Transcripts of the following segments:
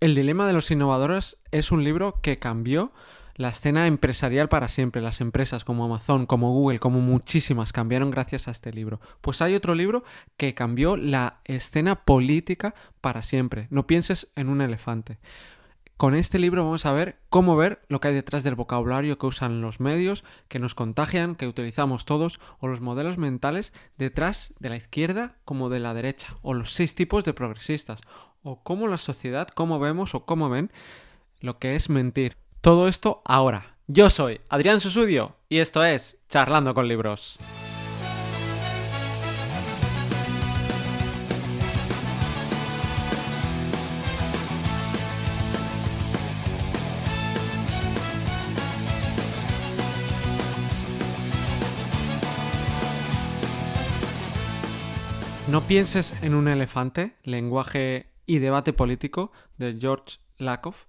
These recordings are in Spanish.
El dilema de los innovadores es un libro que cambió la escena empresarial para siempre. Las empresas como Amazon, como Google, como muchísimas cambiaron gracias a este libro. Pues hay otro libro que cambió la escena política para siempre. No pienses en un elefante. Con este libro vamos a ver cómo ver lo que hay detrás del vocabulario que usan los medios, que nos contagian, que utilizamos todos, o los modelos mentales detrás de la izquierda como de la derecha, o los 6 tipos de progresistas, o cómo la sociedad, cómo vemos o cómo ven lo que es mentir. Todo esto ahora. Yo soy Adrián Susudio y esto es Charlando con Libros. No pienses en un elefante, lenguaje y debate político de George Lakoff.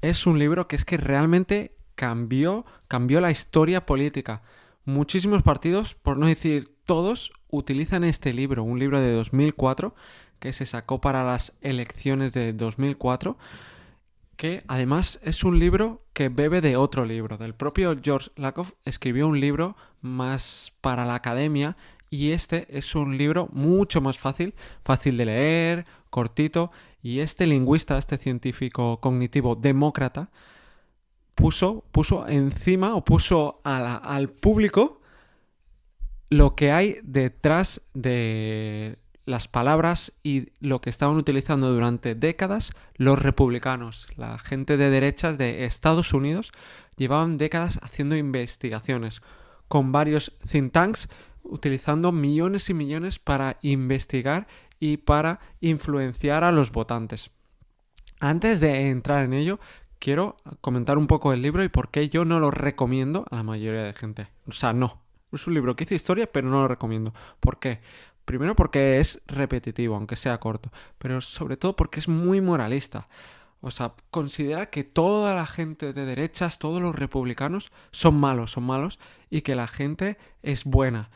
Es un libro que es que realmente cambió la historia política. Muchísimos partidos, por no decir todos, utilizan este libro, un libro de 2004 que se sacó para las elecciones de 2004, que además es un libro que bebe de otro libro. Del propio George Lakoff escribió un libro más para la academia y este es un libro mucho más fácil de leer, cortito, y este lingüista, este científico cognitivo demócrata, puso encima o puso al público lo que hay detrás de las palabras y lo que estaban utilizando durante décadas los republicanos. La gente de derechas de Estados Unidos llevaban décadas haciendo investigaciones con varios think tanks, utilizando millones y millones para investigar y para influenciar a los votantes. Antes de entrar en ello, quiero comentar un poco el libro y por qué yo no lo recomiendo a la mayoría de gente. O sea, no. Es un libro que hizo historia, pero no lo recomiendo. ¿Por qué? Primero porque es repetitivo, aunque sea corto. Pero sobre todo porque es muy moralista. O sea, considera que toda la gente de derechas, todos los republicanos, son malos, y que la gente es buena.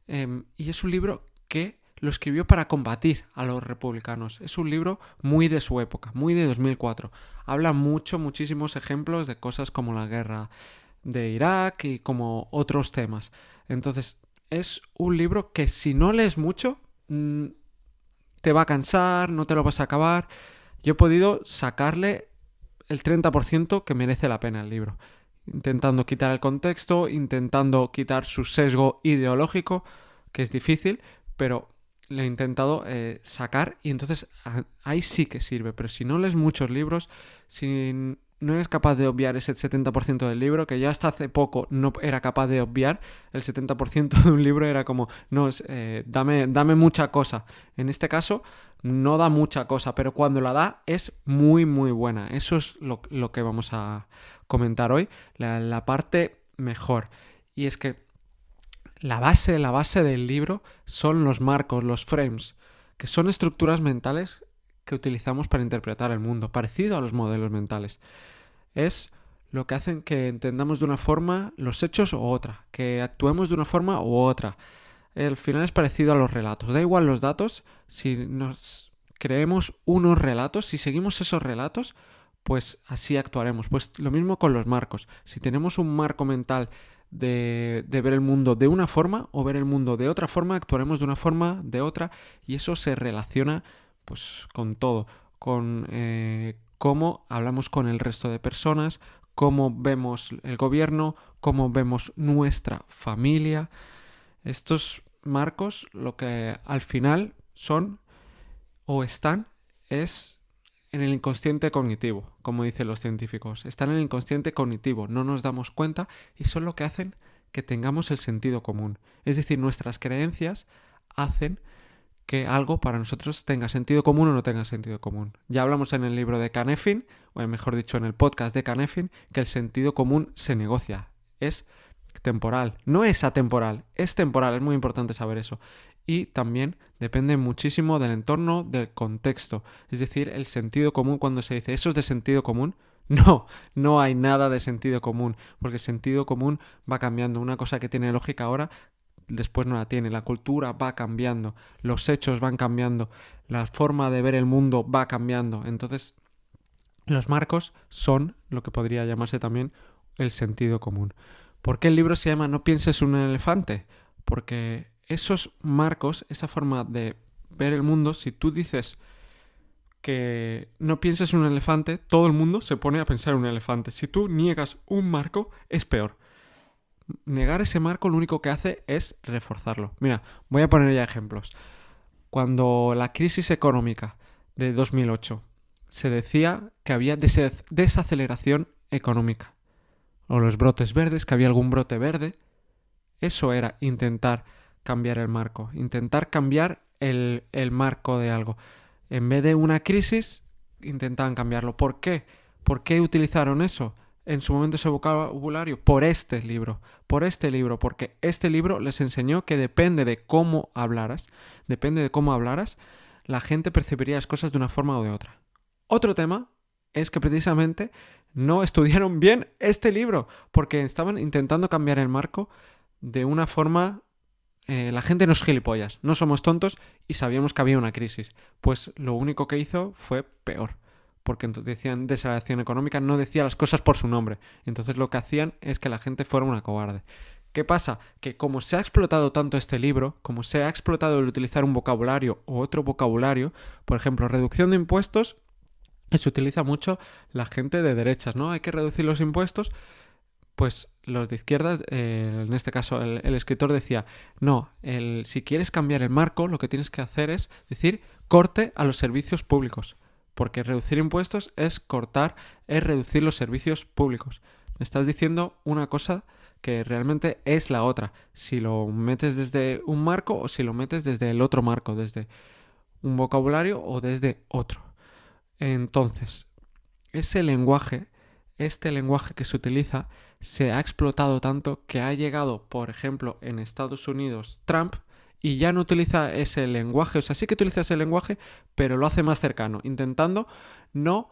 Y es un libro que lo escribió para combatir a los republicanos. Es un libro muy de su época, muy de 2004. Habla muchísimos ejemplos de cosas como la guerra de Irak y como otros temas. Entonces, es un libro que si no lees mucho, te va a cansar, no te lo vas a acabar. Yo he podido sacarle el 30% que merece la pena el libro. Intentando quitar el contexto, intentando quitar su sesgo ideológico, que es difícil, pero le he intentado sacar y entonces ahí sí que sirve. Pero si no lees muchos libros, si no eres capaz de obviar ese 70% del libro, que yo hasta hace poco no era capaz de obviar, el 70% de un libro era como, no, dame mucha cosa. En este caso no da mucha cosa, pero cuando la da es muy buena. Eso es lo que vamos a comentar hoy, la parte mejor. Y es que la base del libro son los marcos, los frames, que son estructuras mentales que utilizamos para interpretar el mundo, parecido a los modelos mentales. Es lo que hacen que entendamos de una forma los hechos o otra, que actuemos de una forma u otra. Al final es parecido a los relatos. Da igual los datos, si nos creemos unos relatos, si seguimos esos relatos, pues así actuaremos. Pues lo mismo con los marcos. Si tenemos un marco mental de ver el mundo de una forma o ver el mundo de otra forma, actuaremos de una forma, de otra, y eso se relaciona pues con todo, con cómo hablamos con el resto de personas, cómo vemos el gobierno, cómo vemos nuestra familia. Estos marcos lo que al final son o están es en el inconsciente cognitivo, como dicen los científicos. Están en el inconsciente cognitivo, no nos damos cuenta y son lo que hacen que tengamos el sentido común. Es decir, nuestras creencias hacen que algo para nosotros tenga sentido común o no tenga sentido común. Ya hablamos en el libro de Cynefin, o mejor dicho en el podcast de Cynefin, que el sentido común se negocia. Es temporal, no es atemporal, es temporal, es muy importante saber eso. Y también depende muchísimo del entorno, del contexto. Es decir, el sentido común, cuando se dice eso es de sentido común, no hay nada de sentido común, porque el sentido común va cambiando. Una cosa que tiene lógica ahora, después no la tiene. La cultura va cambiando, los hechos van cambiando, la forma de ver el mundo va cambiando. Entonces, Los marcos son lo que podría llamarse también el sentido común. ¿Por qué el libro se llama No pienses en un elefante? Porque esos marcos, esa forma de ver el mundo, si tú dices que no pienses en un elefante, todo el mundo se pone a pensar en un elefante. Si tú niegas un marco, es peor. Negar ese marco lo único que hace es reforzarlo. Mira, voy a poner ya ejemplos. Cuando la crisis económica de 2008 se decía que había desaceleración económica, o los brotes verdes, que había algún brote verde, eso era intentar cambiar el marco, intentar cambiar el marco de algo. En vez de una crisis, intentaban cambiarlo. ¿Por qué? ¿Por qué utilizaron eso? En su momento ese vocabulario, por este libro, porque este libro les enseñó que depende de cómo hablaras, la gente percibiría las cosas de una forma o de otra. Otro tema es que precisamente no estudiaron bien este libro, porque estaban intentando cambiar el marco de una forma... la gente no es gilipollas, no somos tontos y sabíamos que había una crisis. Pues lo único que hizo fue peor, porque entonces decían desaceleración económica, no decía las cosas por su nombre. Entonces lo que hacían es que la gente fuera una cobarde. ¿Qué pasa? Que como se ha explotado tanto este libro, como se ha explotado el utilizar un vocabulario o otro vocabulario, por ejemplo, reducción de impuestos, se utiliza mucho la gente de derechas, ¿no? Hay que reducir los impuestos. Pues los de izquierdas, en este caso el escritor decía, no, si quieres cambiar el marco, lo que tienes que hacer es decir corte a los servicios públicos. Porque reducir impuestos es reducir los servicios públicos. Me estás diciendo una cosa que realmente es la otra. Si lo metes desde un marco o si lo metes desde el otro marco, desde un vocabulario o desde otro. Entonces, este lenguaje que se utiliza se ha explotado tanto que ha llegado, por ejemplo, en Estados Unidos, Trump, y ya no utiliza ese lenguaje, o sea, sí que utiliza ese lenguaje, pero lo hace más cercano, intentando no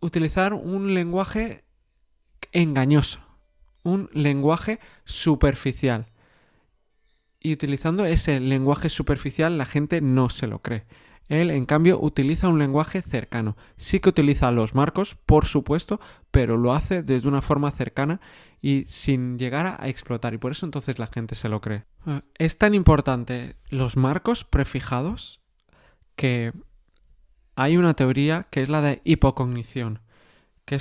utilizar un lenguaje engañoso, un lenguaje superficial. Y utilizando ese lenguaje superficial la gente no se lo cree. Él, en cambio, utiliza un lenguaje cercano. Sí que utiliza los marcos, por supuesto, pero lo hace desde una forma cercana y sin llegar a explotar. Y por eso entonces la gente se lo cree. Es tan importante los marcos prefijados que hay una teoría que es la de hipocognición, que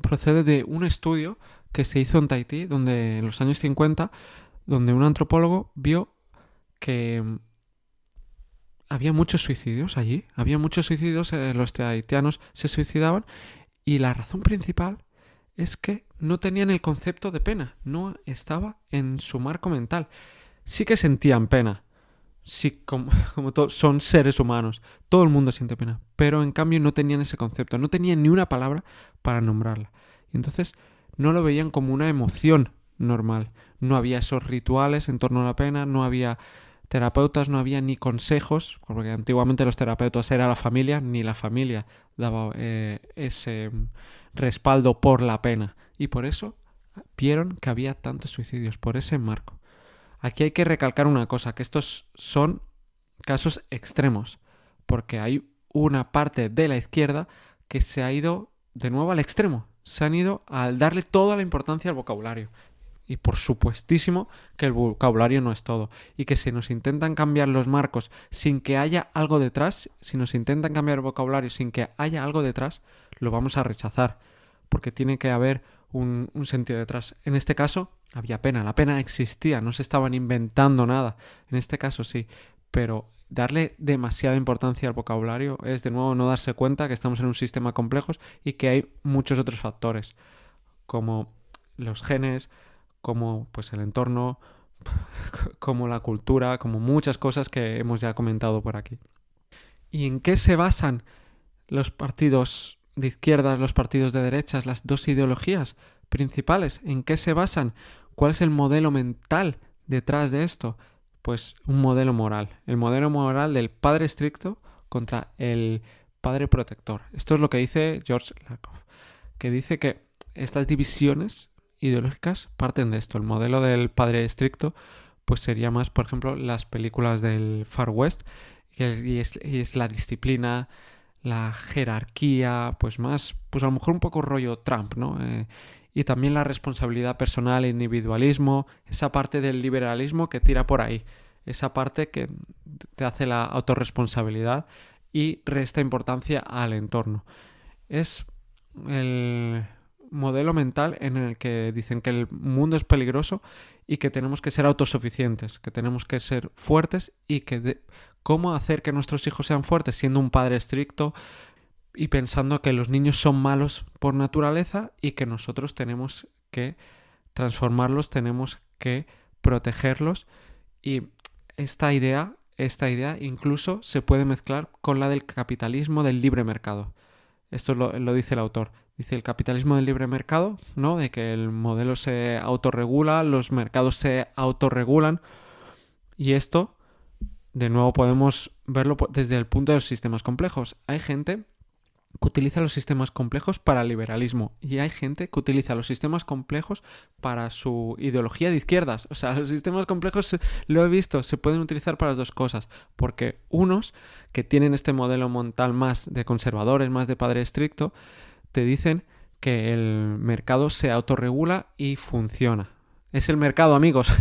procede de un estudio que se hizo en Tahití, donde en los años 50, donde un antropólogo vio que había muchos suicidios allí, los tahitianos se suicidaban y la razón principal es que no tenían el concepto de pena, no estaba en su marco mental. Sí que sentían pena, sí, como son seres humanos, todo el mundo siente pena, pero en cambio no tenían ese concepto, no tenían ni una palabra para nombrarla. Y entonces no lo veían como una emoción normal, no había esos rituales en torno a la pena, no había terapeutas, no había ni consejos, porque antiguamente los terapeutas era la familia, ni la familia daba ese respaldo por la pena. Y por eso vieron que había tantos suicidios, por ese marco. Aquí hay que recalcar una cosa, que estos son casos extremos, porque hay una parte de la izquierda que se ha ido de nuevo al extremo, se han ido al darle toda la importancia al vocabulario. Y por supuestísimo que el vocabulario no es todo. Y que si nos intentan cambiar los marcos sin que haya algo detrás, si nos intentan cambiar el vocabulario sin que haya algo detrás, lo vamos a rechazar. Porque tiene que haber un sentido detrás. En este caso había pena, la pena existía, no se estaban inventando nada. En este caso sí, pero darle demasiada importancia al vocabulario es de nuevo no darse cuenta que estamos en un sistema complejo y que hay muchos otros factores, como los genes, como pues el entorno, como la cultura, como muchas cosas que hemos ya comentado por aquí. ¿Y en qué se basan los partidos de izquierdas, los partidos de derechas, las dos ideologías principales? ¿En qué se basan? ¿Cuál es el modelo mental detrás de esto? Pues un modelo moral. El modelo moral del padre estricto contra el padre protector. Esto es lo que dice George Lakoff, que dice que estas divisiones ideológicas parten de esto. El modelo del padre estricto pues sería más, por ejemplo, las películas del Far West, y es la disciplina, la jerarquía, pues más, pues a lo mejor un poco rollo Trump, ¿no? Y también la responsabilidad personal, el individualismo, esa parte del liberalismo que tira por ahí, esa parte que te hace la autorresponsabilidad y resta importancia al entorno. Es el modelo mental en el que dicen que el mundo es peligroso y que tenemos que ser autosuficientes, que tenemos que ser fuertes y que cómo hacer que nuestros hijos sean fuertes siendo un padre estricto y pensando que los niños son malos por naturaleza y que nosotros tenemos que transformarlos, tenemos que protegerlos y esta idea incluso se puede mezclar con la del capitalismo del libre mercado. Esto lo dice el autor. Dice el capitalismo del libre mercado, ¿no? De que el modelo se autorregula, los mercados se autorregulan. Y esto, de nuevo, podemos verlo desde el punto de los sistemas complejos. Hay gente que utiliza los sistemas complejos para el liberalismo y hay gente que utiliza los sistemas complejos para su ideología de izquierdas. O sea, los sistemas complejos, lo he visto, se pueden utilizar para las dos cosas, porque unos que tienen este modelo mental más de conservadores, más de padre estricto, te dicen que el mercado se autorregula y funciona. Es el mercado, amigos.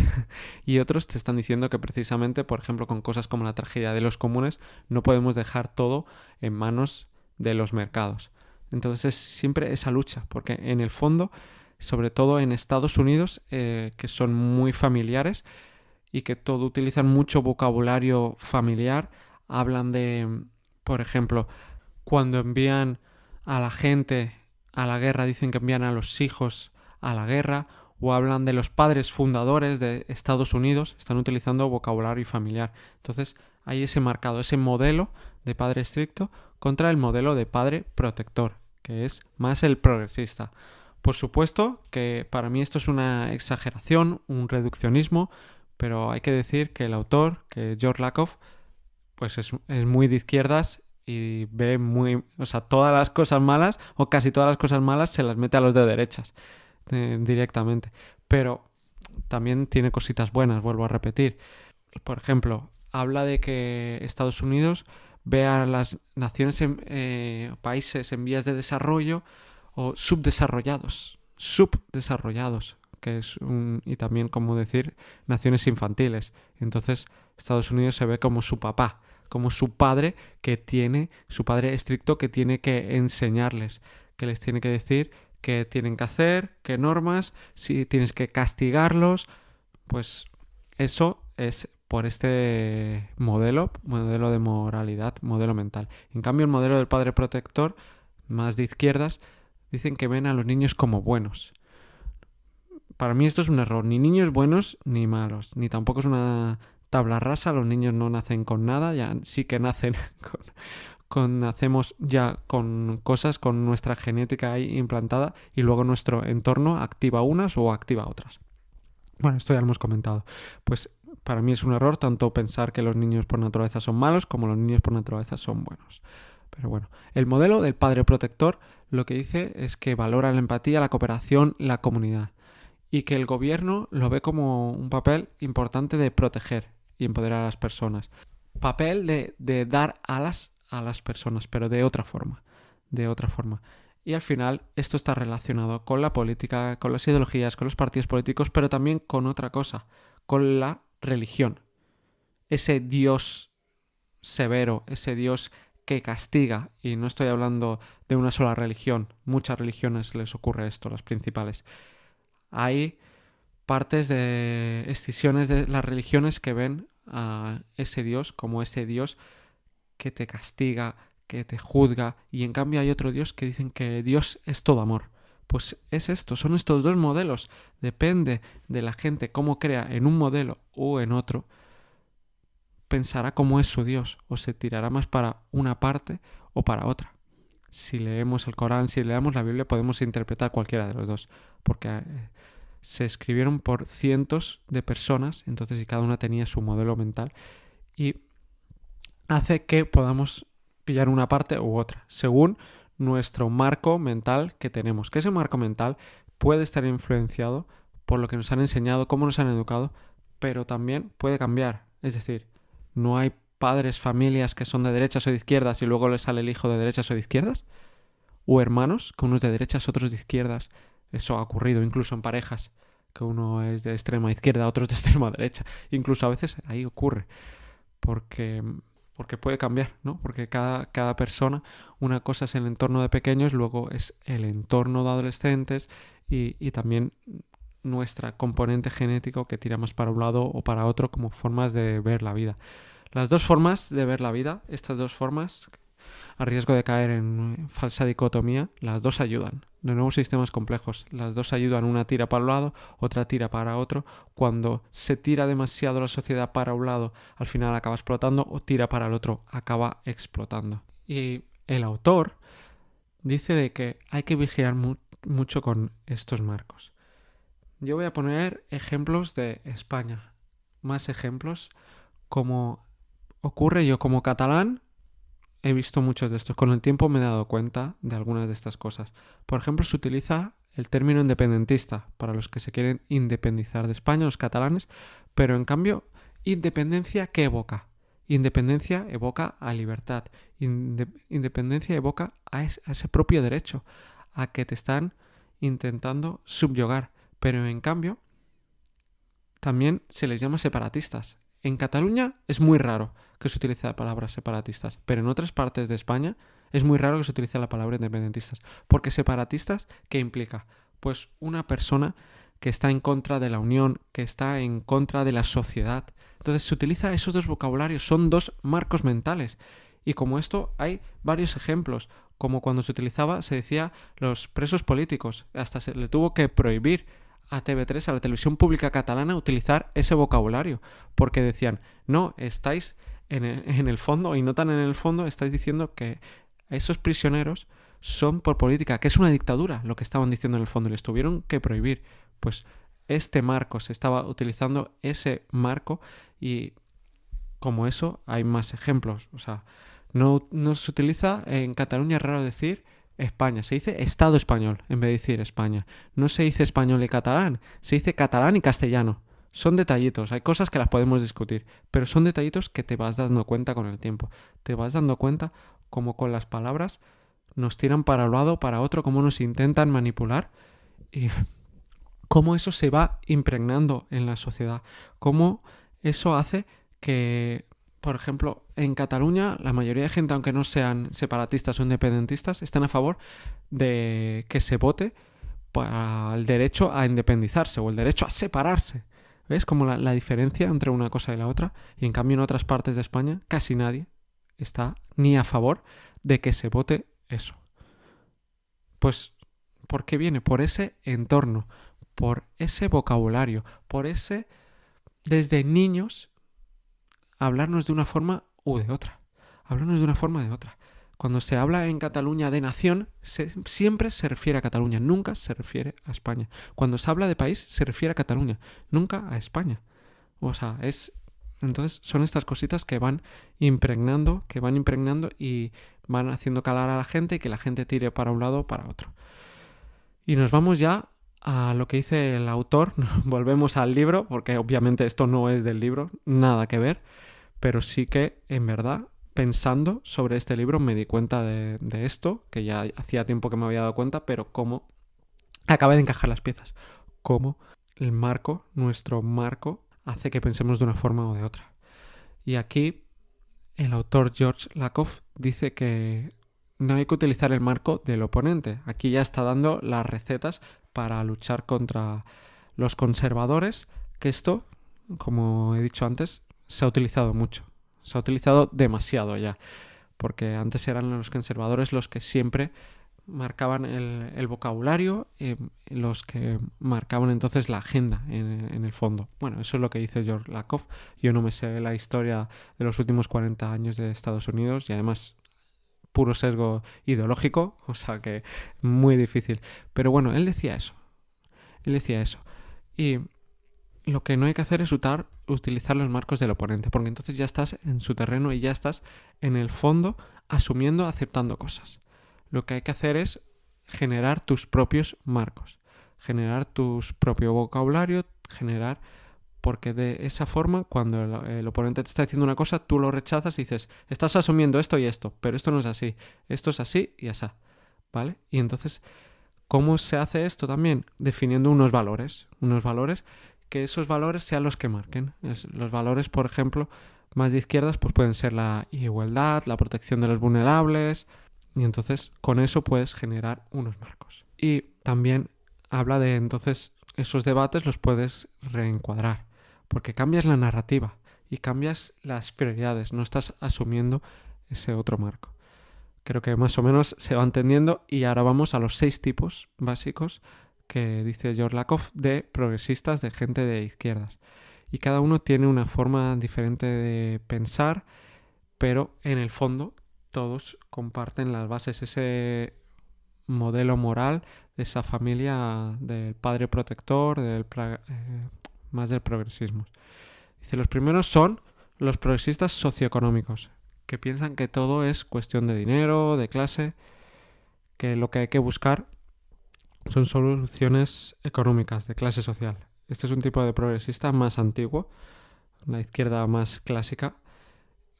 Y otros te están diciendo que precisamente, por ejemplo, con cosas como la tragedia de los comunes, no podemos dejar todo en manos de los mercados. Entonces es siempre esa lucha, porque en el fondo, sobre todo en Estados Unidos, que son muy familiares y que todo utilizan mucho vocabulario familiar, hablan de, por ejemplo, cuando envían a la gente a la guerra, dicen que envían a los hijos a la guerra, o hablan de los padres fundadores de Estados Unidos, están utilizando vocabulario familiar. Entonces hay ese marcado, ese modelo de padre estricto contra el modelo de padre protector, que es más el progresista. Por supuesto que para mí esto es una exageración, un reduccionismo, pero hay que decir que el autor, que George Lakoff, pues es muy de izquierdas y ve o sea, todas las cosas malas o casi todas las cosas malas se las mete a los de derechas directamente. Pero también tiene cositas buenas, vuelvo a repetir. Por ejemplo, habla de que Estados Unidos ve a las naciones, países en vías de desarrollo o subdesarrollados, que es y también, como decir, naciones infantiles. Entonces, Estados Unidos se ve como su papá, como su padre su padre estricto que tiene que enseñarles, que les tiene que decir qué tienen que hacer, qué normas, si tienes que castigarlos, pues eso es por este modelo de moralidad, modelo mental. En cambio, el modelo del padre protector, más de izquierdas, dicen que ven a los niños como buenos. Para mí esto es un error. Ni niños buenos ni malos. Ni tampoco es una tabla rasa. Los niños no nacen con nada. Ya sí que nacen nacemos ya con cosas, con nuestra genética ahí implantada y luego nuestro entorno activa unas o activa otras. Bueno, esto ya lo hemos comentado. Pues para mí es un error tanto pensar que los niños por naturaleza son malos como los niños por naturaleza son buenos. Pero bueno, el modelo del padre protector lo que dice es que valora la empatía, la cooperación, la comunidad y que el gobierno lo ve como un papel importante de proteger y empoderar a las personas. Papel de dar alas a las personas, pero de otra forma. Y al final esto está relacionado con la política, con las ideologías, con los partidos políticos, pero también con otra cosa, con la religión. Ese Dios severo, ese Dios que castiga, y no estoy hablando de una sola religión, muchas religiones les ocurre esto, las principales. Hay partes de escisiones de las religiones que ven a ese Dios como ese Dios que te castiga, que te juzga, y en cambio hay otro Dios que dicen que Dios es todo amor. Pues es esto, son estos dos modelos. Depende de la gente cómo crea en un modelo o en otro, pensará cómo es su Dios, o se tirará más para una parte o para otra. Si leemos el Corán, si leemos la Biblia, podemos interpretar cualquiera de los dos, porque se escribieron por cientos de personas, entonces y cada una tenía su modelo mental, y hace que podamos pillar una parte u otra, según nuestro marco mental que tenemos. Que ese marco mental puede estar influenciado por lo que nos han enseñado, cómo nos han educado, pero también puede cambiar. Es decir, no hay padres, familias que son de derechas o de izquierdas y luego les sale el hijo de derechas o de izquierdas? ¿O hermanos, que uno es de derechas, otros de izquierdas? Eso ha ocurrido incluso en parejas, que uno es de extrema izquierda, otro es de extrema derecha. Incluso a veces ahí ocurre, porque puede cambiar, ¿no? Porque cada persona, una cosa es el entorno de pequeños, luego es el entorno de adolescentes y también nuestra componente genético que tira más para un lado o para otro como formas de ver la vida. Las dos formas de ver la vida, estas dos formas, a riesgo de caer en falsa dicotomía, las dos ayudan. De nuevo, sistemas complejos. Las dos ayudan, una tira para un lado, otra tira para otro. Cuando se tira demasiado la sociedad para un lado, al final acaba explotando, o tira para el otro, acaba explotando. Y el autor dice de que hay que vigilar mucho con estos marcos. Yo voy a poner ejemplos de España. Más ejemplos. Como ocurre, yo como catalán he visto muchos de estos. Con el tiempo me he dado cuenta de algunas de estas cosas. Por ejemplo, se utiliza el término independentista para los que se quieren independizar de España, los catalanes, pero en cambio, ¿independencia qué evoca? Independencia evoca a libertad. Independencia evoca a ese propio derecho, a que te están intentando subyugar. Pero en cambio, también se les llama separatistas. En Cataluña es muy raro que se utilice la palabra separatistas, pero en otras partes de España es muy raro que se utilice la palabra independentistas. Porque separatistas, ¿qué implica? Pues una persona que está en contra de la unión, que está en contra de la sociedad. Entonces se utiliza esos dos vocabularios, son dos marcos mentales. Y como esto hay varios ejemplos, como cuando se utilizaba, se decía los presos políticos, hasta se le tuvo que prohibir a TV3, a la televisión pública catalana, utilizar ese vocabulario, porque decían, no, estáis en el fondo, y no tan en el fondo, estáis diciendo que esos prisioneros son por política, que es una dictadura, lo que estaban diciendo en el fondo, y les tuvieron que prohibir. Pues este marco, se estaba utilizando ese marco, y como eso hay más ejemplos. O sea, no se utiliza en Cataluña, es raro decir España, se dice Estado español en vez de decir España. No se dice español y catalán, se dice catalán y castellano. Son detallitos, hay cosas que las podemos discutir, pero son detallitos que te vas dando cuenta con el tiempo. Te vas dando cuenta como con las palabras nos tiran para un lado, para otro, cómo nos intentan manipular y cómo eso se va impregnando en la sociedad. Cómo eso hace que, por ejemplo, en Cataluña la mayoría de gente, aunque no sean separatistas o independentistas, están a favor de que se vote para el derecho a independizarse o el derecho a separarse. ¿Ves? Como la diferencia entre una cosa y la otra. Y en cambio en otras partes de España casi nadie está ni a favor de que se vote eso. Pues, ¿por qué viene? Por ese entorno, por ese vocabulario, por ese, desde niños, hablarnos de una forma u de otra. Hablarnos de una forma o de otra. Cuando se habla en Cataluña de nación, siempre se refiere a Cataluña, nunca se refiere a España. Cuando se habla de país, se refiere a Cataluña, nunca a España. O sea, entonces son estas cositas que van impregnando y van haciendo calar a la gente y que la gente tire para un lado o para otro. Y nos vamos ya a lo que dice el autor. Volvemos al libro, porque obviamente esto no es del libro, nada que ver, pero sí que, en verdad, pensando sobre este libro me di cuenta de esto, que ya hacía tiempo que me había dado cuenta, pero cómo acabé de encajar las piezas. Cómo el marco, nuestro marco, hace que pensemos de una forma o de otra. Y aquí el autor George Lakoff dice que no hay que utilizar el marco del oponente. Aquí ya está dando las recetas para luchar contra los conservadores, que esto, como he dicho antes, se ha utilizado mucho. Se ha utilizado demasiado ya, porque antes eran los conservadores los que siempre marcaban el vocabulario, los que marcaban entonces la agenda en el fondo. Bueno, eso es lo que dice George Lakoff. Yo no me sé la historia de los últimos 40 años de Estados Unidos y además puro sesgo ideológico, o sea que muy difícil. Pero bueno, él decía eso. Y lo que no hay que hacer es utilizar los marcos del oponente, porque entonces ya estás en su terreno y ya estás en el fondo asumiendo, aceptando cosas. Lo que hay que hacer es generar tus propios marcos, generar tu propio vocabulario, generar porque de esa forma, cuando el oponente te está diciendo una cosa, tú lo rechazas y dices, estás asumiendo esto y esto, pero esto no es así, esto es así y así, ¿vale? Y entonces, ¿cómo se hace esto también? Definiendo unos valores que esos valores sean los que marquen. Los valores, por ejemplo, más de izquierdas, pues pueden ser la igualdad, la protección de los vulnerables, y entonces con eso puedes generar unos marcos. Y también habla de, entonces, esos debates los puedes reencuadrar, porque cambias la narrativa y cambias las prioridades, no estás asumiendo ese otro marco. Creo que más o menos se va entendiendo y ahora vamos a los 6 tipos básicos que dice George Lakoff de progresistas, de gente de izquierdas. Y cada uno tiene una forma diferente de pensar, pero en el fondo todos comparten las bases, ese modelo moral de esa familia del padre protector, más del progresismo. Dice, los primeros son los progresistas socioeconómicos, que piensan que todo es cuestión de dinero, de clase, que lo que hay que buscar son soluciones económicas, de clase social. Este es un tipo de progresista más antiguo, la izquierda más clásica.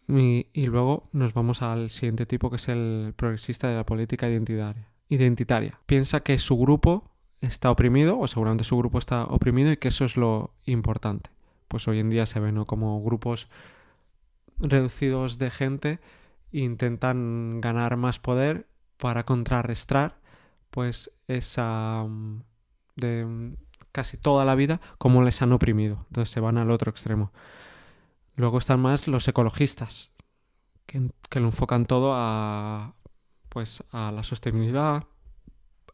Y luego nos vamos al siguiente tipo, que es el progresista de la política identitaria. Piensa que su grupo está oprimido, o seguramente su grupo está oprimido, y que eso es lo importante. Pues hoy en día se ven, ¿no?, como grupos reducidos de gente intentan ganar más poder para contrarrestar pues esa de casi toda la vida como les han oprimido. Entonces se van al otro extremo. Luego están más los ecologistas, que lo enfocan todo a la sostenibilidad,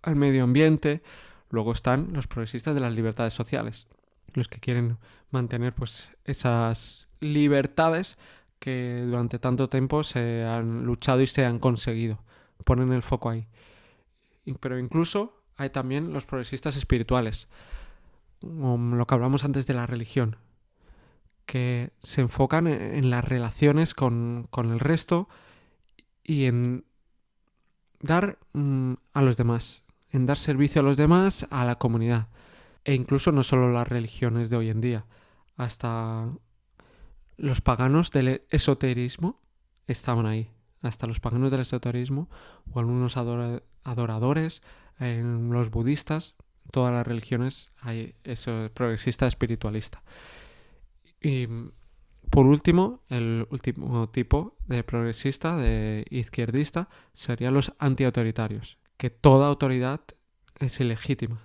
al medio ambiente. Luego están los progresistas de las libertades sociales, los que quieren mantener pues esas libertades que durante tanto tiempo se han luchado y se han conseguido. Ponen el foco ahí. Pero incluso hay también los progresistas espirituales, lo que hablamos antes de la religión, que se enfocan en las relaciones con el resto y en dar a los demás, en dar servicio a los demás, a la comunidad. E incluso no solo las religiones de hoy en día, hasta los paganos del esoterismo estaban ahí. Hasta los paganos del esoterismo o algunos adoradores, en los budistas, todas las religiones hay eso, progresista espiritualista. Y por último, el último tipo de progresista, de izquierdista, serían los antiautoritarios, que toda autoridad es ilegítima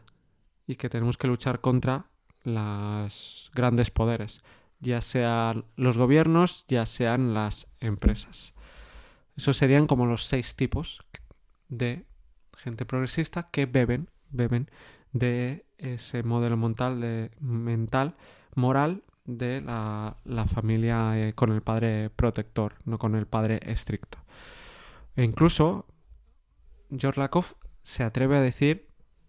y que tenemos que luchar contra los grandes poderes, ya sean los gobiernos, ya sean las empresas. Esos serían como los 6 tipos de gente progresista que beben de ese modelo mental, moral de la familia con el padre protector, no con el padre estricto. E incluso George Lakoff se atreve a decir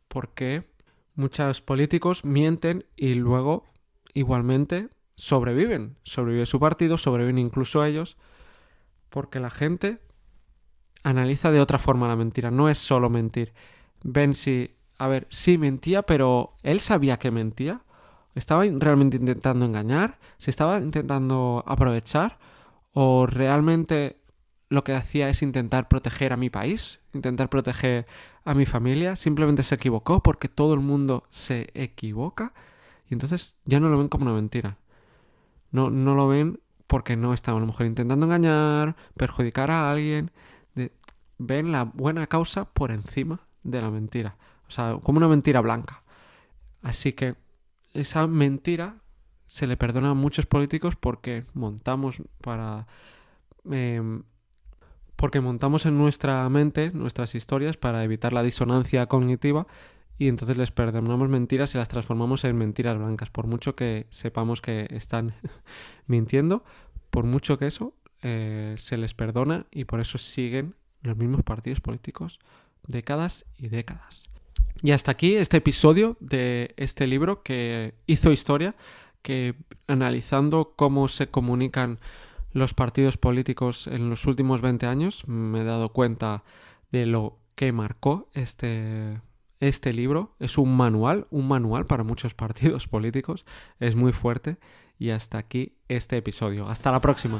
por qué muchos políticos mienten y luego igualmente sobreviven. Sobrevive su partido, sobreviven incluso ellos, porque la gente analiza de otra forma la mentira. No es solo mentir. Ven si, sí mentía, pero él sabía que mentía. ¿Estaba realmente intentando engañar? ¿Se estaba intentando aprovechar? ¿O realmente lo que hacía es intentar proteger a mi país? ¿Intentar proteger a mi familia? ¿Simplemente se equivocó porque todo el mundo se equivoca? Y entonces ya no lo ven como una mentira. No lo ven porque no estaba a lo mejor intentando engañar, perjudicar a alguien. Ven la buena causa por encima de la mentira. O sea, como una mentira blanca. Así que esa mentira se le perdona a muchos políticos porque montamos en nuestra mente nuestras historias para evitar la disonancia cognitiva, y entonces les perdonamos mentiras y las transformamos en mentiras blancas. Por mucho que sepamos que están mintiendo, por mucho que eso se les perdona, y por eso siguen los mismos partidos políticos décadas y décadas. Y hasta aquí este episodio de este libro que hizo historia, que analizando cómo se comunican los partidos políticos en los últimos 20 años, me he dado cuenta de lo que marcó este este libro es un manual para muchos partidos políticos. Es muy fuerte. Y hasta aquí este episodio. Hasta la próxima.